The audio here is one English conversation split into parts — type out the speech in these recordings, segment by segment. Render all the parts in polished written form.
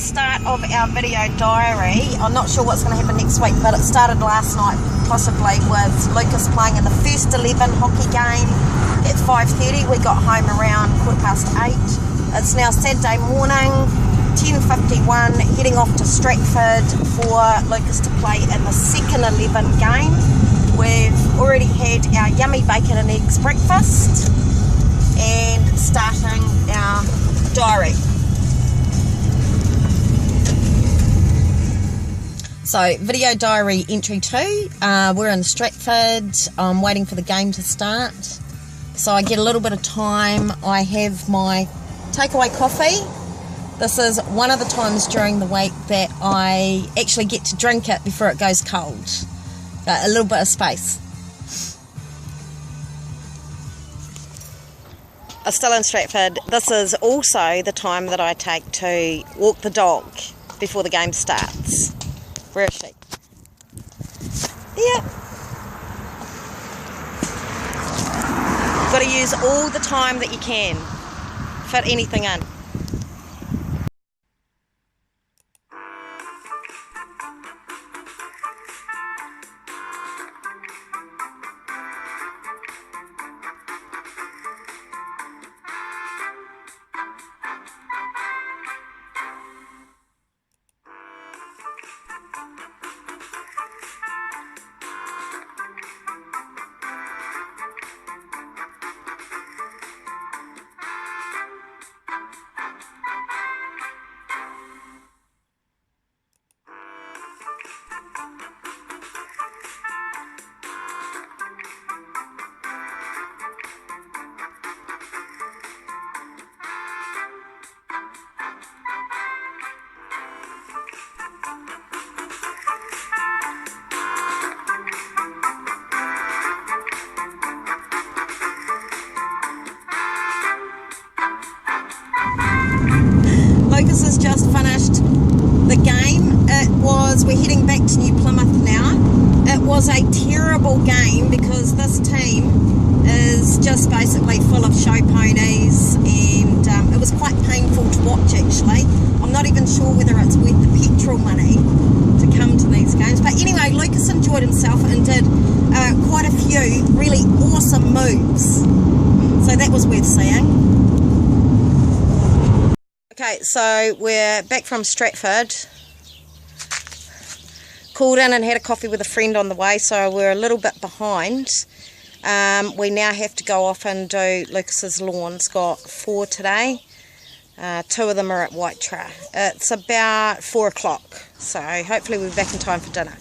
start of our video diary. I'm not sure what's going to happen next week, but it started last night possibly with Lucas playing in the first 11 hockey game at 5:30. We got home around 8:15. It's now Saturday morning, 10:51, heading off to Stratford for Lucas to play in the second 11 game. We've already had our yummy bacon and eggs breakfast and starting our diary. So, video diary entry 2, we're in Stratford. I'm waiting for the game to start, so I get a little bit of time. I have my takeaway coffee. This is one of the times during the week that I actually get to drink it before it goes cold. A little bit of space. I'm still in Stratford. This is also the time that I take to walk the dog before the game starts. Where is she? Yeah. Got to use all the time that you can. Fit anything in. Lucas has just finished the game. We're heading back to New Plymouth now. It was a terrible game because this team is just basically full of show ponies, and it was quite painful to watch actually. I'm not even sure whether it's worth the petrol money to come to these games. But anyway, Lucas enjoyed himself and did quite a few really awesome moves. So that was worth seeing. Okay, so we're back from Stratford. Called in and had a coffee with a friend on the way, so we're a little bit behind. We now have to go off and do Lucas's lawns. Got 4 today. 2 of them are at Whitetra. It's about 4 o'clock, so hopefully we'll be back in time for dinner.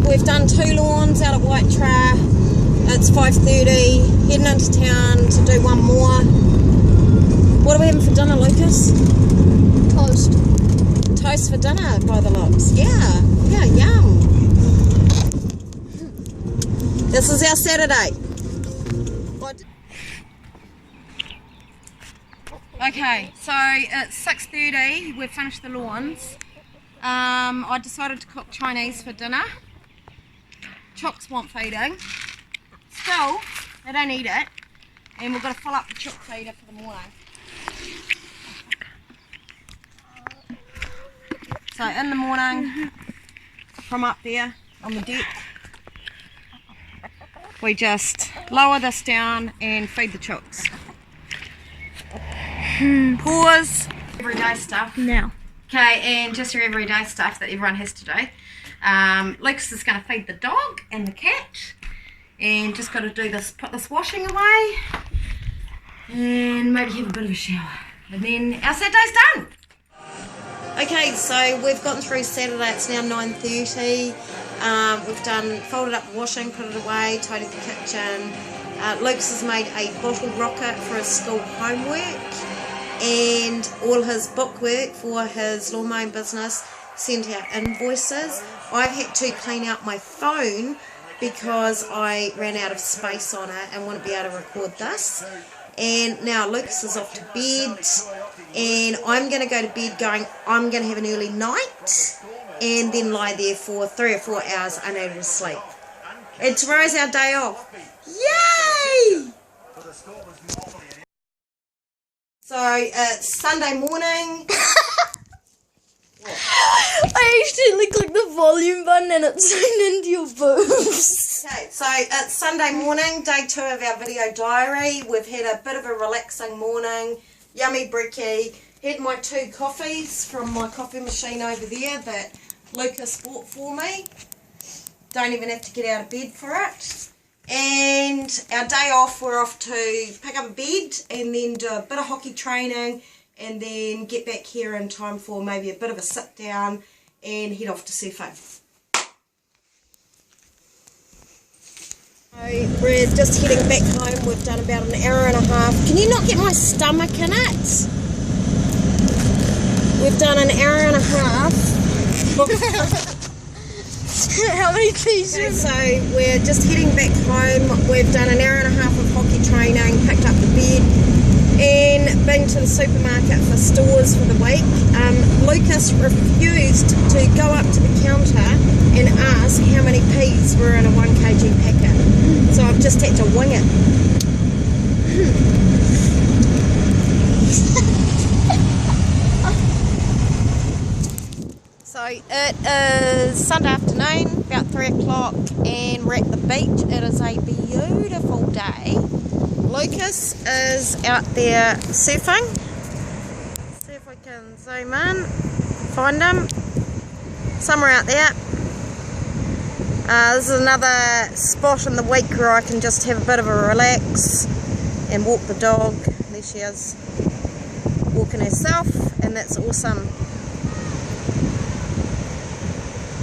We've done 2 lawns out at Whitetra. It's 5:30, heading into town to do one more. What are we having for dinner, Lucas? Toast. Toast for dinner, by the looks. Yeah, yum. This is our Saturday. Okay, so it's 6:30, we've finished the lawns. I decided to cook Chinese for dinner. Chooks want feeding. Still, they don't eat it. And we've got to fill up the chook feeder for the morning. So in the morning, from up there on the deck, we just lower this down and feed the chooks. Pause. Everyday stuff. Now. Okay, and just your everyday stuff that everyone has to do. Lucas is going to feed the dog and the cat, and just got to do this, put this washing away, and maybe have a bit of a shower, and then our Saturday's done. Okay, so we've gotten through Saturday. It's now 9:30. We've done folded up the washing, put it away, tidied the kitchen. Lucas has made a bottle rocket for his school homework, and all his bookwork for his lawn mowing business, sent out invoices. I've had to clean out my phone because I ran out of space on it and wouldn't be able to record this. And now Lucas is off to bed, and I'm going to go to bed going, I'm going to have an early night and then lie there for 3 or 4 hours unable to sleep. And tomorrow's our day off. Yay! So it's Sunday morning. I accidentally clicked the volume button and it turned into your boobs. Okay, so it's Sunday morning, day 2 of our video diary. We've had a bit of a relaxing morning, yummy brekkie. Had my 2 coffees from my coffee machine over there that Lucas bought for me. Don't even have to get out of bed for it. And our day off, we're off to pick up a bed and then do a bit of hockey training and then get back here in time for maybe a bit of a sit down and head off to surfing. So we're just heading back home. We've done about an hour and a half. Can you not get my stomach in it? We've done an hour and a half. How many pieces? Okay, so we're just heading back home. We've done an hour and a half of hockey training, picked up the bed and been to the supermarket for stores for the week. Lucas refused to go up to the counter and ask how many peas were in a 1 kg packet. So I've just had to wing it. So it is Sunday afternoon, about 3 o'clock, and we're at the beach. It is a beautiful day. Lucas is out there surfing. See if we can zoom in, find him. Somewhere out there. This is another spot in the week where I can just have a bit of a relax and walk the dog. There she is, walking herself, and that's awesome.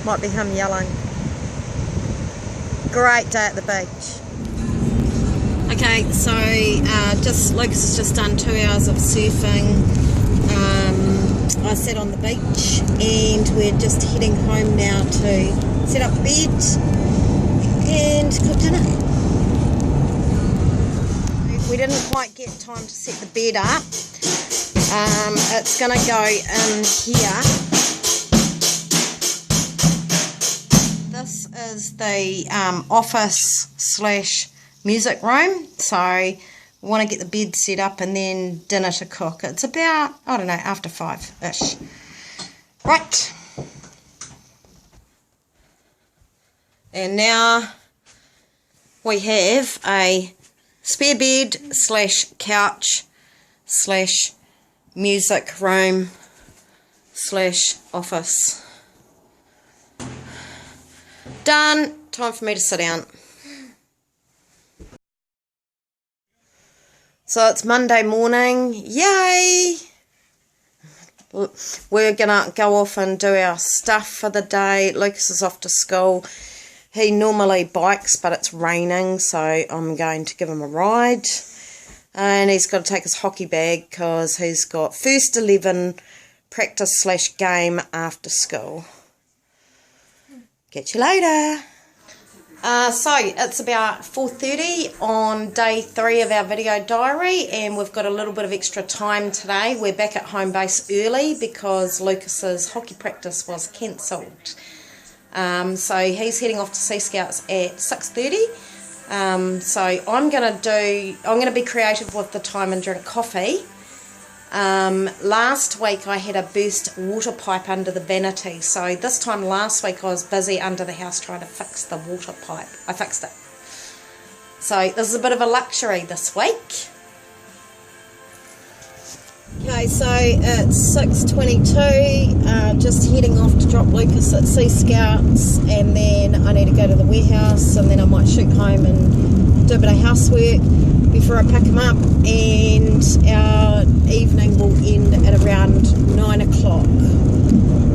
Might be him yelling. Great day at the beach. Okay, so Lucas has just done 2 hours of surfing. I sat on the beach and we're just heading home now to set up the bed and cook dinner. We didn't quite get time to set the bed up. It's going to go in here. This is the office / music room, so we want to get the bed set up and then dinner to cook. It's about, I don't know, after 5-ish. Right. And now we have a spare bed / couch / music room / office. Done. Time for me to sit down. So it's Monday morning. Yay! We're going to go off and do our stuff for the day. Lucas is off to school. He normally bikes, but it's raining, so I'm going to give him a ride. And he's got to take his hockey bag because he's got first 11 practice / game after school. Catch you later. So it's about 4:30 on day 3 of our video diary, and we've got a little bit of extra time today. We're back at home base early because Lucas's hockey practice was cancelled. So he's heading off to Sea Scouts at 6:30. So I'm going to be creative with the time and drink coffee. Last week I had a burst water pipe under the vanity, so this time last week I was busy under the house trying to fix the water pipe. I fixed it. So this is a bit of a luxury this week. Okay, so it's 6:22, just heading off to drop Lucas at Sea Scouts, and then I need to go to the warehouse, and then I might shoot home and do a bit of housework before I pick him up, and our evening will end at around 9 o'clock.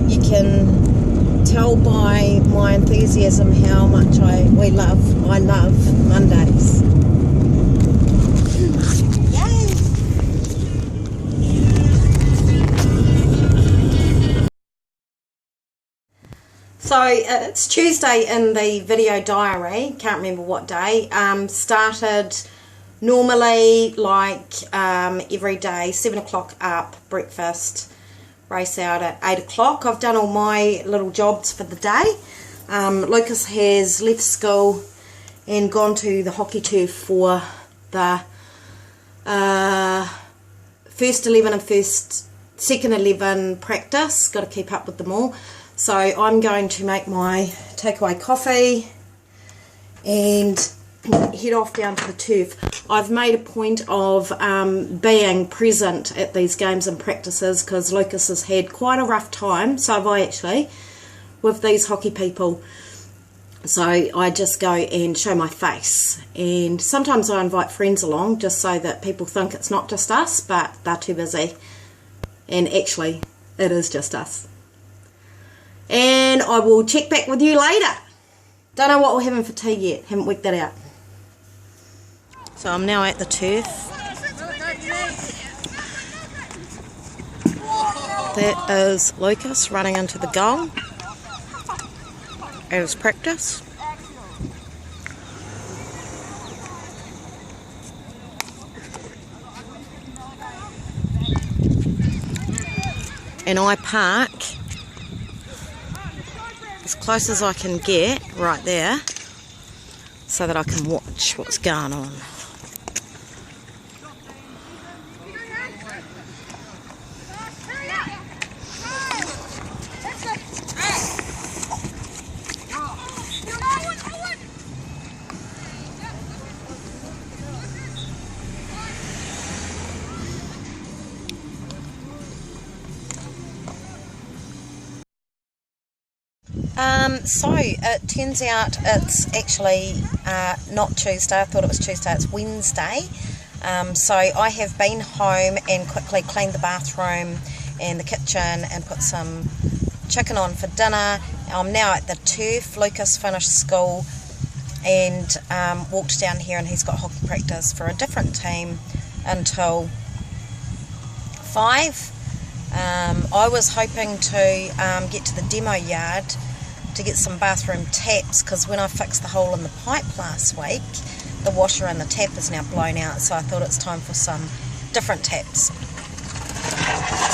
You can tell by my enthusiasm how much I love Mondays. Yay! So it's Tuesday in the video diary, can't remember what day. Started normally like every day, 7 o'clock up, breakfast, race out at 8 o'clock. I've done all my little jobs for the day. Lucas has left school and gone to the hockey turf for the first 11 and second 11 practice. Got to keep up with them all. So I'm going to make my takeaway coffee and head off down to the turf. I've made a point of being present at these games and practices because Lucas has had quite a rough time, so have I actually, with these hockey people. So I just go and show my face, and sometimes I invite friends along just so that people think it's not just us, but they're too busy, and actually it is just us. And I will check back with you later. Don't know what we're having for tea yet, haven't worked that out. So I'm now at the turf. That is Lucas running into the goal at his practice. And I park as close as I can get right there so that I can watch what's going on. So it turns out it's actually not Tuesday. I thought it was Tuesday. It's Wednesday. So I have been home and quickly cleaned the bathroom and the kitchen and put some chicken on for dinner. I'm now at the turf. Lucas finished school and walked down here, and he's got hockey practice for a different team until 5. I was hoping to get to the demo yard to get some bathroom taps, because when I fixed the hole in the pipe last week, the washer and the tap is now blown out, so I thought it's time for some different taps.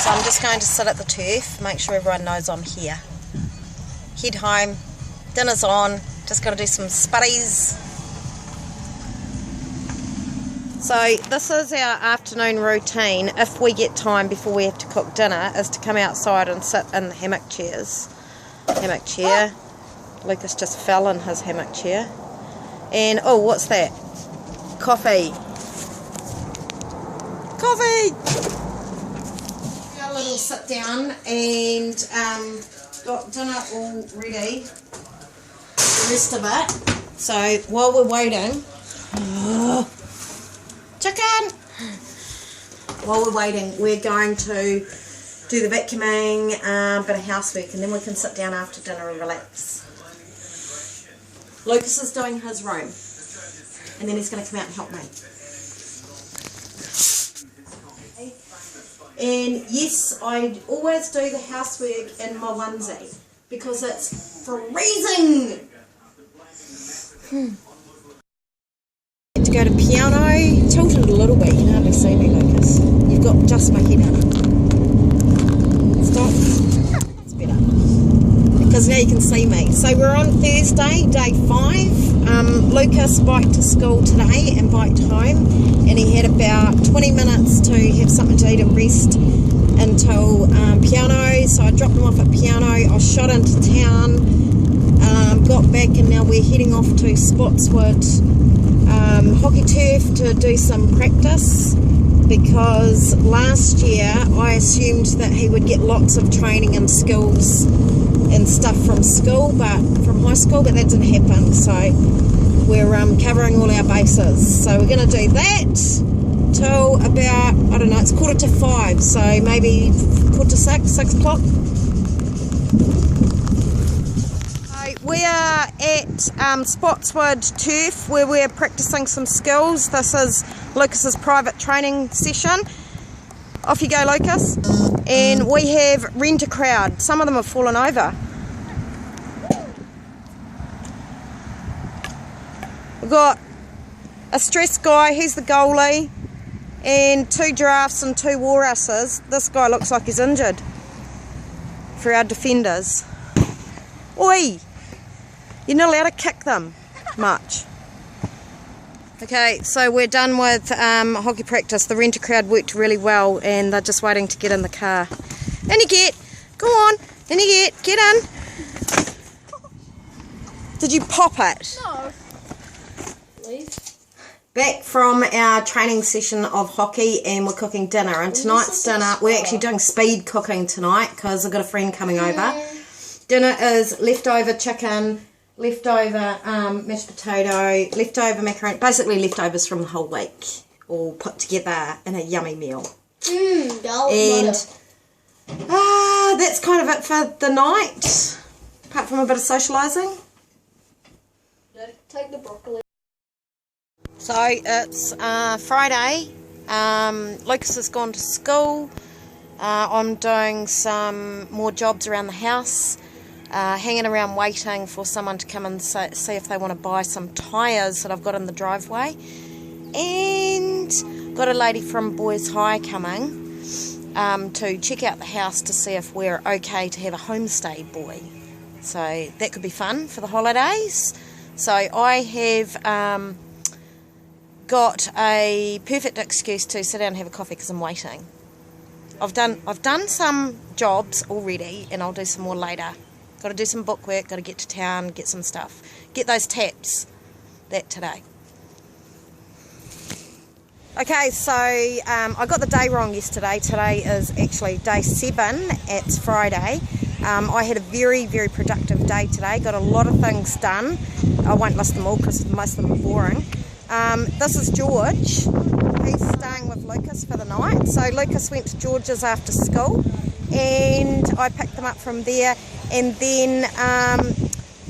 So I'm just going to sit at the turf, make sure everyone knows I'm here. Head home, dinner's on, just got to do some spuddies. So this is our afternoon routine, if we get time before we have to cook dinner, is to come outside and sit in the hammock chairs. Hammock chair. Lucas just fell in his hammock chair. And, oh, what's that? Coffee. Coffee! A little sit down and got dinner all ready. The rest of it. So while we're waiting, chicken! While we're waiting, we're going to do the vacuuming, bit of housework, and then we can sit down after dinner and relax. Lucas is doing his room, and then he's going to come out and help me. And yes, I always do the housework in my onesie because it's freezing. To go to piano, tilted a little bit. You can hardly see me, Lucas. You've got just my head in it. Stop. It's better. Because now you can see me. So we're on Thursday, day 5. Lucas biked to school today and biked home. And he had about 20 minutes to have something to eat and rest until piano. So I dropped him off at piano. I shot into town, got back, and now we're heading off to Spotswood hockey turf to do some practice, because last year I assumed that he would get lots of training and skills and stuff from school, from high school, but that didn't happen. So we're covering all our bases. So we're going to do that till about, I don't know, it's 4:45, so maybe 4:45, 6 o'clock. We are at Spotswood Turf, where we're practicing some skills. This is Lucas's private training session. Off you go, Lucas. And we have rent a crowd. Some of them have fallen over. We've got a stressed guy, he's the goalie, and 2 giraffes and 2 walruses. This guy looks like he's injured for our defenders. Oi! You're not allowed to kick them much. Okay, so we're done with hockey practice. The renter crowd worked really well and they're just waiting to get in the car. In you get! Go on! In you get in! Did you pop it? No. Please. Back from our training session of hockey and we're cooking dinner. And tonight's dinner, we're actually doing speed cooking tonight because I've got a friend coming over. Dinner is leftover chicken, leftover mashed potato, leftover macaroni, basically leftovers from the whole week, all put together in a yummy meal. And that's kind of it for the night, apart from a bit of socialising. Take the broccoli. So it's Friday. Lucas has gone to school. I'm doing some more jobs around the house. Hanging around waiting for someone to come and see if they want to buy some tyres that I've got in the driveway. And got a lady from Boys High coming to check out the house to see if we're okay to have a homestay boy. So that could be fun for the holidays. So I have got a perfect excuse to sit down and have a coffee because I'm waiting. I've done some jobs already and I'll do some more later. Got to do some bookwork, got to get to town, get some stuff. Get those taps. That today. Okay, so I got the day wrong yesterday. Today is actually day 7. It's Friday. I had a very, very productive day today. Got a lot of things done. I won't list them all because most of them are boring. This is George. He's staying with Lucas for the night. So Lucas went to George's after school and I picked them up from there. And then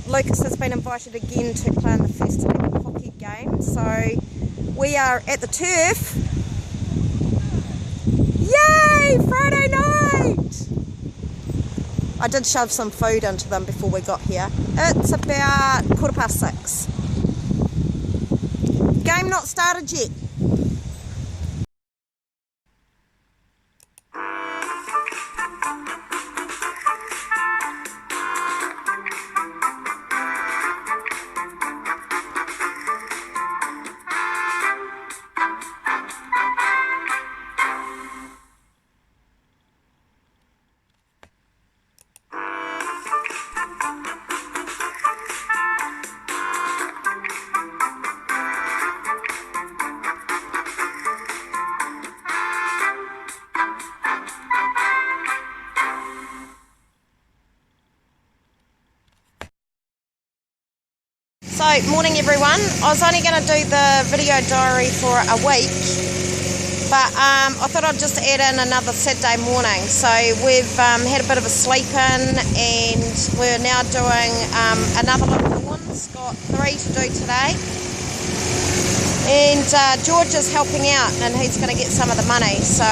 Lucas has been invited again to play in the first hockey game. So we are at the turf. Yay! Friday night! I did shove some food into them before we got here. It's about 6:15. Game not started yet. So, morning everyone. I was only going to do the video diary for a week, but I thought I'd just add in another Saturday morning. So we've had a bit of a sleep in and we're now doing another lot of lawns. Got 3 to do today. And George is helping out and he's going to get some of the money. So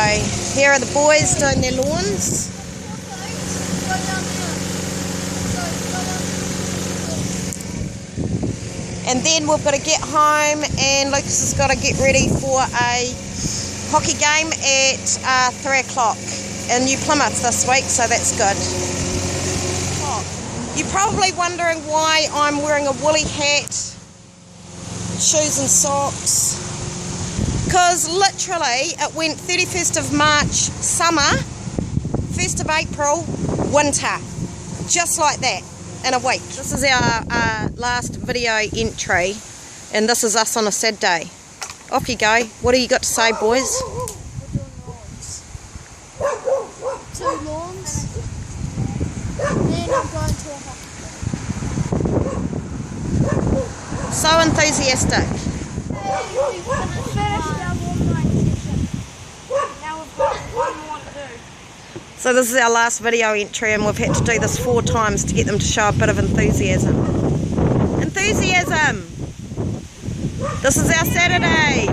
here are the boys doing their lawns. And then we've got to get home and Lucas has got to get ready for a hockey game at 3 o'clock in New Plymouth this week, so that's good. You're probably wondering why I'm wearing a woolly hat, shoes and socks, because literally it went 31st of March summer, 1st of April winter, just like that. In a week. This is our last video entry and this is us on a Saturday. Off you go. What do you got to say, boys? We're doing lawns. 2 lawns. Then I'm going to a hockey. So enthusiastic. We finished our lawn mowing session. Now we've got one more to do. So this is our last video entry and we've had to do this 4 times to get them to show a bit of enthusiasm. Enthusiasm! This is our Saturday!